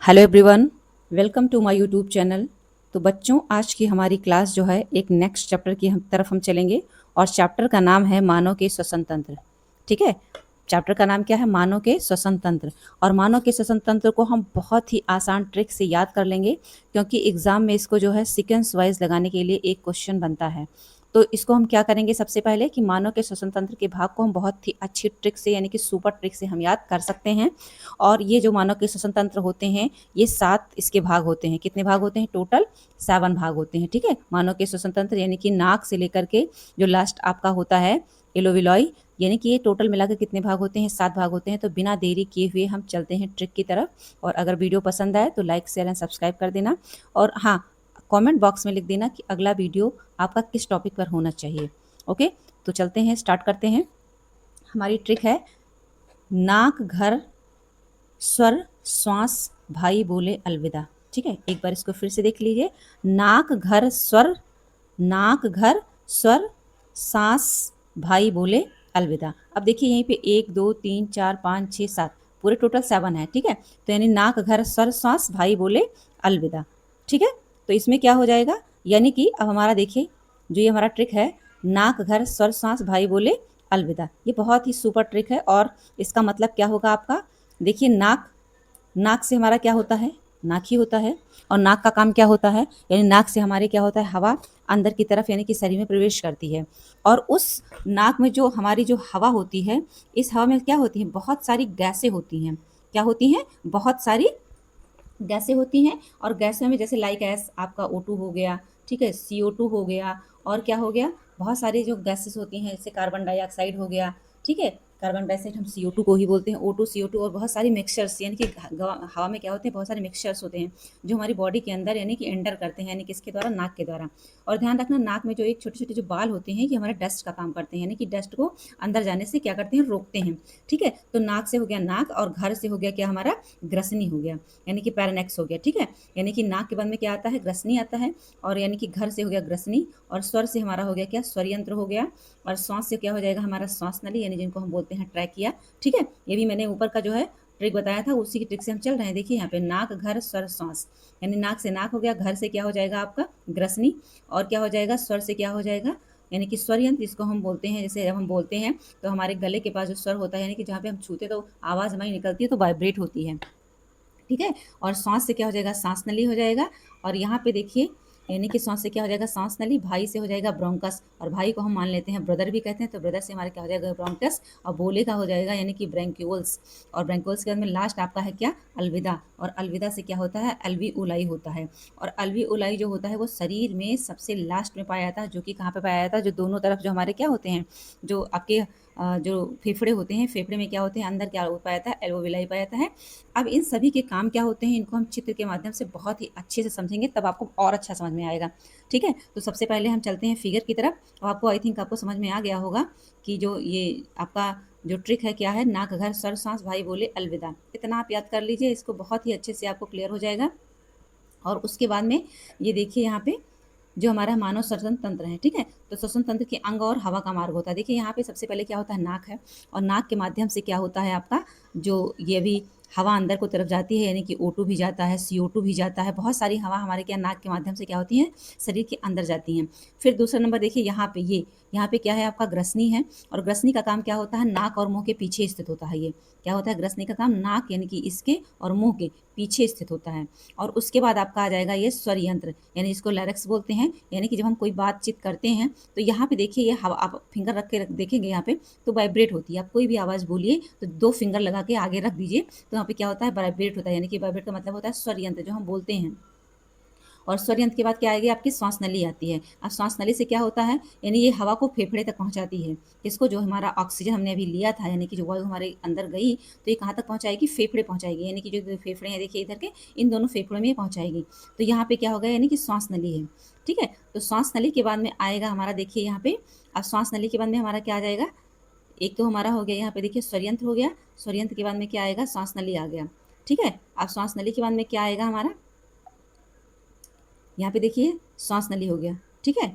Hello everyone, welcome to my YouTube channel. तो बच्चों, आज की हमारी क्लास जो है एक नेक्स्ट चैप्टर की तरफ हम चलेंगे और चैप्टर का नाम है मानव के श्वसन तंत्र। ठीक है, चैप्टर का नाम क्या है? मानव के श्वसन तंत्र। और मानव के श्वसन तंत्र को हम बहुत ही आसान ट्रिक से याद कर लेंगे, क्योंकि एग्जाम में इसको जो है सीक्वेंस वाइज लगाने के लिए एक क्वेश्चन बनता है। तो इसको हम क्या करेंगे, सबसे पहले कि मानव के श्वसन तंत्र के भाग को हम बहुत ही अच्छी ट्रिक से यानी कि सुपर ट्रिक से हम याद कर सकते हैं। और ये जो मानव के श्वसन तंत्र होते हैं, ये 7 इसके भाग होते हैं। कितने भाग होते हैं? टोटल 7 भाग होते हैं। ठीक है, मानव के श्वसन तंत्र यानी कि नाक से लेकर के जो लास्ट आपका होता है एलोविलॉय, यानी कि ये टोटल मिलाकर कितने भाग होते हैं? 7 भाग होते हैं। तो बिना देरी किए हुए हम चलते हैं ट्रिक की तरफ। और अगर वीडियो पसंद आए तो लाइक शेयर एंड सब्सक्राइब कर देना। और हाँ, कमेंट बॉक्स में लिख देना कि अगला वीडियो आपका किस टॉपिक पर होना चाहिए। ओके, तो चलते हैं, स्टार्ट करते हैं। हमारी ट्रिक है नाक घर स्वर श्वास भाई बोले अलविदा। ठीक है, एक बार इसको फिर से देख लीजिए। नाक घर स्वर, नाक घर स्वर सांस भाई बोले अलविदा। अब देखिए यहीं पे 1 2 3 4 5 6 7 पूरे टोटल 7 है। ठीक है, तो यानी नाक घर स्वर सांस भाई बोले अलविदा। ठीक है, तो इसमें क्या हो जाएगा, यानी कि अब हमारा देखिए जो ये हमारा ट्रिक है, नाक घर स्वर सांस भाई बोले अलविदा, ये बहुत ही सुपर ट्रिक है। और इसका मतलब क्या होगा आपका? देखिए नाक, नाक से हमारा क्या होता है? नाक ही होता है। और नाक का काम क्या होता है? यानी नाक से हमारे क्या होता है? हवा अंदर की तरफ यानी कि शरीर में प्रवेश करती है। और उस नाक में जो हमारी जो हवा होती है, इस हवा में क्या होती है? बहुत सारी गैसें होती हैं। क्या होती हैं? बहुत सारी गैसें होती हैं। और गैसों में जैसे लाइक गैस आपका O2 हो गया, ठीक है, CO2 हो गया, और क्या हो गया, बहुत सारी जो गैसेस होती हैं जैसे कार्बन डाइऑक्साइड हो गया। ठीक है, कार्बन डाइऑक्साइड हम CO2 को ही बोलते हैं, O2 CO2, और बहुत सारी मिक्सचर्स यानी कि हवा में क्या होते हैं? बहुत सारे मिक्सचर्स होते हैं जो हमारी बॉडी के अंदर यानी कि एंटर करते हैं, यानी कि इसके द्वारा, नाक के द्वारा। और ध्यान रखना, नाक में जो एक छोटे छोटे जो बाल होते हैं, ये हमारे डस्ट का काम करते हैं, यानी कि डस्ट को अंदर जाने से क्या करते हैं? रोकते हैं। ठीक है, तो नाक से हो गया नाक, और घर से हो गया क्या हमारा? ग्रसनी हो गया, यानी कि पैरानेक्स हो गया। ठीक है, यानी कि नाक के बाद में क्या आता है? ग्रसनी आता है। और यानी कि घर से हो गया ग्रसनी, और स्वर से हमारा हो गया क्या? स्वर यंत्र हो गया। और श्वास से क्या हो जाएगा? हमारा श्वास नली, यानी जिनको हम बोलते हैं ट्रैकिया। ठीक है, ये भी मैंने ऊपर का जो है ट्रिक बताया था, उसी की ट्रिक से हम चल रहे हैं। देखिए यहाँ पे नाक घर स्वर श्वास, यानी नाक से नाक हो गया, घर से क्या हो जाएगा आपका? ग्रसनी, और क्या हो जाएगा? स्वर से क्या हो जाएगा? यानी कि स्वर यंत्र, जिसको हम बोलते हैं, जैसे जब हम बोलते हैं तो हमारे गले के पास जो स्वर होता है, यानी कि जहाँ पे हम छूते तो आवाज़ हमारी निकलती है तो वाइब्रेट होती है। ठीक है, और सांस से क्या हो जाएगा? सांस नली हो जाएगा। और यहाँ पे देखिए, यानी कि सांस से क्या हो जाएगा? सांस नली। भाई से हो जाएगा ब्रोंकस, और भाई को हम मान लेते हैं ब्रदर भी कहते हैं, तो ब्रदर से हमारे क्या हो जाएगा? ब्रोंकस। और बोले का हो जाएगा यानी कि ब्रैंक्यूल्स। और ब्रैंक्यूल्स के बाद में लास्ट आपका है क्या? अलविदा। और अलविदा से क्या होता है? अल्वीओलाई होता है। और अल्वीओलाई जो होता है वो शरीर में सबसे लास्ट में पाया जाता है, जो कि कहाँ पे पाया जाता है? जो दोनों तरफ जो हमारे क्या होते हैं, जो आपके जो फेफड़े होते हैं, फेफड़े में क्या होते हैं? अंदर क्या पाया जाता है? एल्वोविलाई पाया जाता है। अब इन सभी के काम क्या होते हैं, इनको हम चित्र के माध्यम से बहुत ही अच्छे से समझेंगे, तब आपको और अच्छा समझ में आएगा। ठीक है, तो सबसे पहले हम चलते हैं फिगर की तरफ। और आपको आई थिंक आपको समझ में आ गया होगा कि जो ये आपका जो ट्रिक है क्या है? नाक घर स्वर सांस भाई बोले अलविदा। इतना आप याद कर लीजिए, इसको बहुत ही अच्छे से आपको क्लियर हो जाएगा। और उसके बाद में ये देखिए यहाँ पे जो हमारा मानव श्वसन तंत्र है। ठीक है, तो श्वसन तंत्र के अंग और हवा का मार्ग होता है। देखिए यहाँ पे सबसे पहले क्या होता है? नाक है, और नाक के माध्यम से क्या होता है आपका? जो ये भी हवा अंदर को तरफ जाती है, यानी कि O2 भी जाता है, CO2 भी जाता है, बहुत सारी हवा हमारे क्या नाक के माध्यम से क्या होती है? शरीर के अंदर जाती हैं। फिर दूसरा नंबर देखिए यहाँ पे, ये यहाँ पे क्या है आपका? ग्रसनी है। और ग्रसनी का काम क्या होता है? नाक और मुंह के पीछे स्थित होता है। ये क्या होता है? ग्रसनी का काम नाक यानी कि इसके और मुंह के पीछे स्थित होता है। और उसके बाद आपका आ जाएगा ये स्वर यंत्र, यानी इसको लैरिक्स बोलते हैं। यानी कि जब हम कोई बातचीत करते हैं तो यहाँ पे देखिए, ये हवा आप फिंगर रख के देखेंगे यहाँ पे तो वाइब्रेट होती है। आप कोई भी आवाज़ बोलिए तो 2 फिंगर लगा के आगे रख दीजिए, तो यहाँ पे क्या होता है? वाइब्रेट होता है। यानी कि वाइब्रेट का मतलब होता है स्वर यंत्र जो हम बोलते हैं। और स्वर यंत्र के बाद क्या आएगी? आपकी श्वास नली आती है। अब श्वास नली से क्या होता है? यानी ये हवा को फेफड़े तक पहुंचाती है। इसको जो हमारा ऑक्सीजन हमने अभी लिया था, यानी कि जो वायु हमारे अंदर गई, तो ये कहाँ तक पहुंचाएगी? फेफड़े पहुंचाएगी। यानी कि जो फेफड़े हैं देखिए इधर के, इन दोनों फेफड़ों में ये पहुंचाएगी। तो यहाँ पे क्या होगा? यानी कि श्वास नली है। ठीक है, तो श्वास नली के बाद में आएगा हमारा, देखिए यहाँ पे, अब श्वास नली के बाद में हमारा क्या आ जाएगा? एक तो हमारा हो गया यहाँ पे देखिए स्वरयंत्र हो गया। स्वरयंत्र के बाद में क्या आएगा? श्वास नली आ गया। ठीक है, अब श्वास नली के बाद में क्या आएगा हमारा? यहाँ पे देखिए श्वास नली हो गया। ठीक है,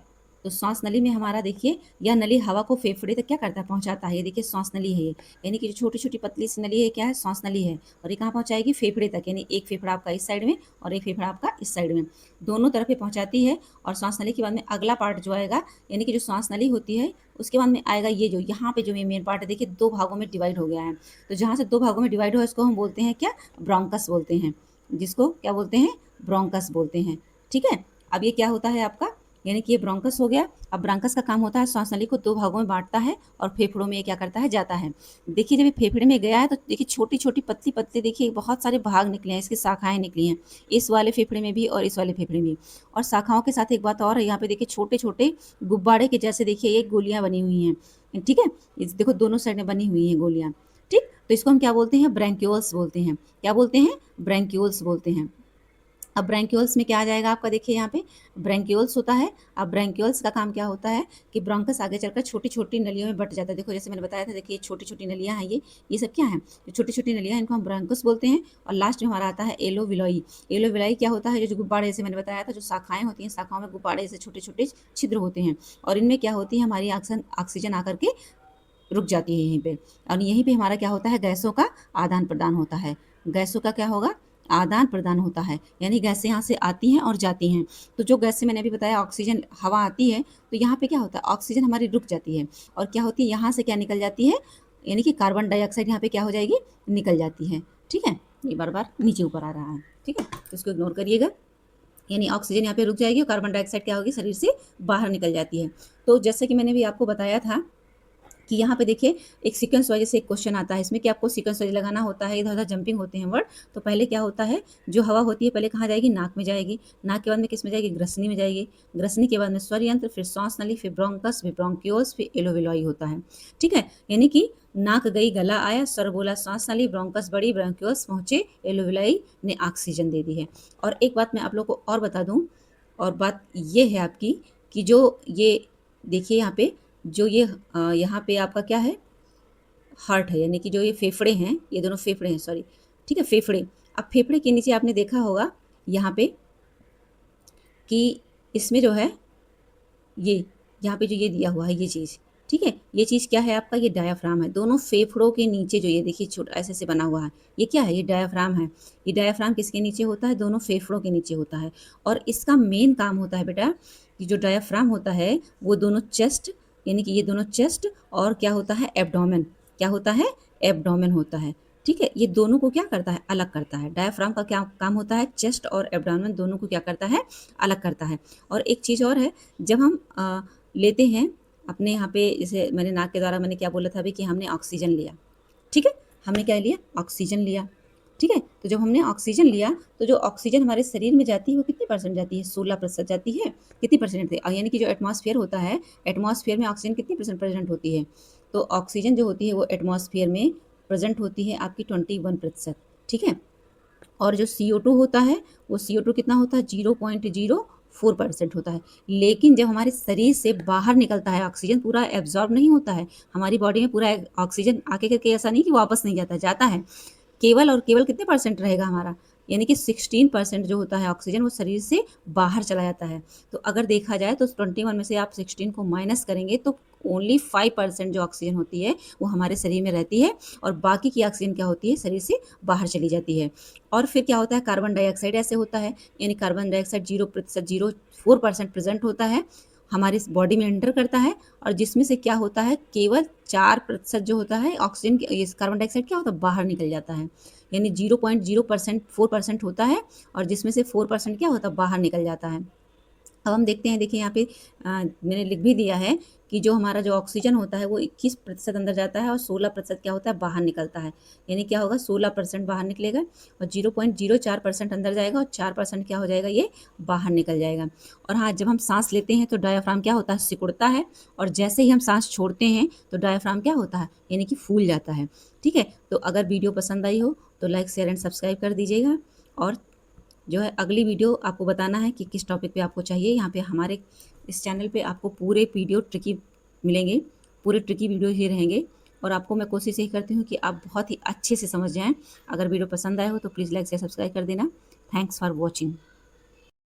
तो श्वास नली में हमारा देखिए यह नली हवा को फेफड़े तक क्या करता है, पहुंचाता है। ये देखिए श्वास नली है ये, यानी कि जो छोटी छोटी पतली सी नली है क्या है, श्वास नली है। और ये कहाँ पहुंचाएगी, फेफड़े तक, यानी एक फेफड़ा आपका इस साइड में और एक फेफड़ा आपका इस साइड में, दोनों तरफ पे पहुंचाती है। और श्वास नली के बाद में अगला पार्ट जो आएगा, यानी कि जो श्वास नली होती है उसके बाद में आएगा ये जो यहाँ पे जो मेन पार्ट है, देखिए दो भागों में डिवाइड हो गया है। तो जहाँ से दो भागों में डिवाइड हुआ इसको हम बोलते हैं क्या, ब्रोंकस बोलते हैं, जिसको क्या बोलते हैं, ब्रोंकस बोलते हैं। ठीक है, अब ये क्या होता है आपका, यानी कि ये ब्रोंकस हो गया। अब ब्रोंकस का काम होता है श्वास नली को दो भागों में बांटता है और फेफड़ों में ये क्या करता है, जाता है। देखिए जब ये फेफड़े में गया है तो देखिए छोटी छोटी पतली पतली देखिए बहुत सारे भाग निकले हैं, इसकी शाखाएं निकली हैं, इस वाले फेफड़े में भी और इस वाले फेफड़े में भी। और शाखाओं के साथ एक बात और है, यहाँ पे देखिए छोटे छोटे गुब्बारे के जैसे देखिए ये गोलियां बनी हुई हैं। ठीक है, इस देखो दोनों साइड में बनी हुई हैं गोलियां। ठीक, तो इसको हम क्या बोलते हैं, ब्रैंक्यूल्स बोलते हैं। क्या बोलते हैं, ब्रैंक्यूल्स बोलते हैं। अब ब्रैंक्यूल्स में क्या आ जाएगा आपका, देखिए यहाँ पे ब्रैंक्यूल्स होता है। अब ब्रैंक्यूल्स का काम क्या होता है कि ब्रोंकस आगे चलकर छोटी छोटी नलियों में बट जाता है। देखो जैसे मैंने बताया था, देखिए छोटी छोटी नलियाँ हैं, ये सब क्या है, जो छोटी छोटी नलियाँ हैं इनको हम ब्रोंकस बोलते हैं। और लास्ट में हमारा आता है एलोविलाई। एलोविलाई क्या होता है, जो गुब्बारे जैसे मैंने बताया था, जो शाखाएं होती हैं, शाखाओं में गुब्बारे जैसे छोटे छोटे छिद्र होते हैं। और इनमें क्या होती है, हमारी ऑक्सीजन आकर के रुक जाती है यहीं पे। और यहीं पे हमारा क्या होता है, गैसों का आदान प्रदान होता है। गैसों का क्या होगा, आदान प्रदान होता है, यानी गैसें यहाँ से आती हैं और जाती हैं। तो जो गैस से मैंने अभी बताया ऑक्सीजन हवा आती है, तो यहाँ पे क्या होता है, ऑक्सीजन हमारी रुक जाती है और क्या होती है, यहाँ से क्या निकल जाती है, यानी कि कार्बन डाइऑक्साइड यहाँ पे क्या हो जाएगी, निकल जाती है। ठीक है, ये बार बार नीचे ऊपर आ रहा है। ठीक है, तो इसको इग्नोर करिएगा, यानी ऑक्सीजन यहाँ पे रुक जाएगी और कार्बन डाइऑक्साइड क्या होगी, शरीर से बाहर निकल जाती है। तो जैसे कि मैंने भी आपको बताया था कि यहाँ पे देखिए एक सीक्वेंस वाइज से एक क्वेश्चन आता है, इसमें कि आपको सीक्वेंस वाइज लगाना होता है, इधर उधर जंपिंग होते हैं वर्ड। तो पहले क्या होता है, जो हवा होती है पहले कहाँ जाएगी, नाक में जाएगी, नाक के बाद में किस में जाएगी, ग्रसनी में जाएगी, ग्रसनी के बाद में स्वर यंत्र, फिर श्वास नली, फिर ब्रोंकस, फिर ब्रोंक्यूल्स, फिर एलोविलाई होता है। ठीक है, यानी कि नाक गई, गला आया, स्वर बोला, श्वास नली, ब्रोंकस बढ़ी, ब्रोंक्यूल्स पहुंचे, एलोविलाई ने ऑक्सीजन दे दी है। और एक बात मैं आप लोग को और बता दूं, और बात ये है आपकी कि जो ये देखिए यहाँ पे जो ये यहाँ पे आपका क्या है, हार्ट है, यानी कि जो ये फेफड़े हैं, ये दोनों फेफड़े हैं, सॉरी। ठीक है, फेफड़े। अब फेफड़े के नीचे आपने देखा होगा यहाँ पे कि इसमें जो है ये यहाँ पे जो ये दिया हुआ है ये चीज़, ठीक है, ये चीज़ क्या है आपका, ये डायाफ्राम है। दोनों फेफड़ों के नीचे जो ये देखिए छोटा ऐसे से बना हुआ है, ये क्या है, ये डायाफ्राम है। ये डायाफ्राम किसके नीचे होता है, दोनों फेफड़ों के नीचे होता है। और इसका मेन काम होता है बेटा कि जो डायाफ्राम होता है वो दोनों चेस्ट, यानी कि ये दोनों चेस्ट और क्या होता है, एब्डोमेन, क्या होता है, एब्डोमेन होता है। ठीक है, ये दोनों को क्या करता है, अलग करता है। डायाफ्राम का क्या काम होता है, चेस्ट और एब्डोमेन दोनों को क्या करता है, अलग करता है। और एक चीज़ और है, जब हम लेते हैं अपने यहाँ पे, जैसे मैंने नाक के द्वारा मैंने क्या बोला था अभी कि हमने ऑक्सीजन लिया। ठीक है, हमने क्या लिया, ऑक्सीजन लिया। ठीक है, तो जब हमने ऑक्सीजन लिया तो जो ऑक्सीजन हमारे शरीर में जाती है वो कितनी परसेंट जाती है, 16% जाती है। कितनी परसेंट, यानी कि जो एटमॉस्फेयर होता है, एटमॉस्फेयर में ऑक्सीजन कितनी परसेंट प्रेजेंट होती है, तो ऑक्सीजन जो होती है वो एटमॉस्फेयर में प्रेजेंट होती है आपकी 21%। ठीक है, और जो CO2 होता है वो CO2 कितना होता है, 0.04% होता है। लेकिन जब हमारे शरीर से बाहर निकलता है ऑक्सीजन, पूरा एब्जॉर्ब नहीं होता है हमारी बॉडी में, पूरा ऑक्सीजन आके करके ऐसा नहीं कि वापस नहीं जाता, जाता है। केवल और केवल कितने परसेंट रहेगा हमारा, यानी कि 16% जो होता है ऑक्सीजन वो शरीर से बाहर चला जाता है। तो अगर देखा जाए तो 21 में से आप 16 को माइनस करेंगे तो ओनली 5% जो ऑक्सीजन होती है वो हमारे शरीर में रहती है, और बाकी की ऑक्सीजन क्या होती है, शरीर से बाहर चली जाती है। और फिर क्या होता है, कार्बन डाइऑक्साइड ऐसे होता है, यानी कार्बन डाइऑक्साइड 0.04% प्रेजेंट होता है, हमारी बॉडी में एंटर करता है, और जिसमें से क्या होता है, केवल 4% जो होता है ऑक्सीजन, ये कार्बन डाइऑक्साइड क्या होता है, बाहर निकल जाता है, यानी 0.04% होता है, और जिसमें से 4% क्या होता है, बाहर निकल जाता है। अब हम देखते हैं, देखिए यहाँ पे मैंने लिख भी दिया है कि जो हमारा जो ऑक्सीजन होता है वो 21% अंदर जाता है और 16% क्या होता है, बाहर निकलता है। यानी क्या होगा, 16% बाहर निकलेगा और 0.04% अंदर जाएगा और 4% क्या हो जाएगा, ये बाहर निकल जाएगा। और हाँ, जब हम सांस लेते हैं तो डायाफ्राम क्या होता है, सिकुड़ता है, और जैसे ही हम सांस छोड़ते हैं तो डायाफ्राम क्या होता है, यानी कि फूल जाता है। ठीक है, तो अगर वीडियो पसंद आई हो तो लाइक शेयर एंड सब्सक्राइब कर दीजिएगा, और जो है अगली वीडियो आपको बताना है कि किस टॉपिक पे आपको चाहिए। यहाँ पे हमारे इस चैनल पे आपको पूरे वीडियो ट्रिकी मिलेंगे, पूरे ट्रिकी वीडियो ही रहेंगे, और आपको मैं कोशिश यही करती हूँ कि आप बहुत ही अच्छे से समझ जाएं। अगर वीडियो पसंद आए हो तो प्लीज़ लाइक से सब्सक्राइब कर देना। Thanks for watching.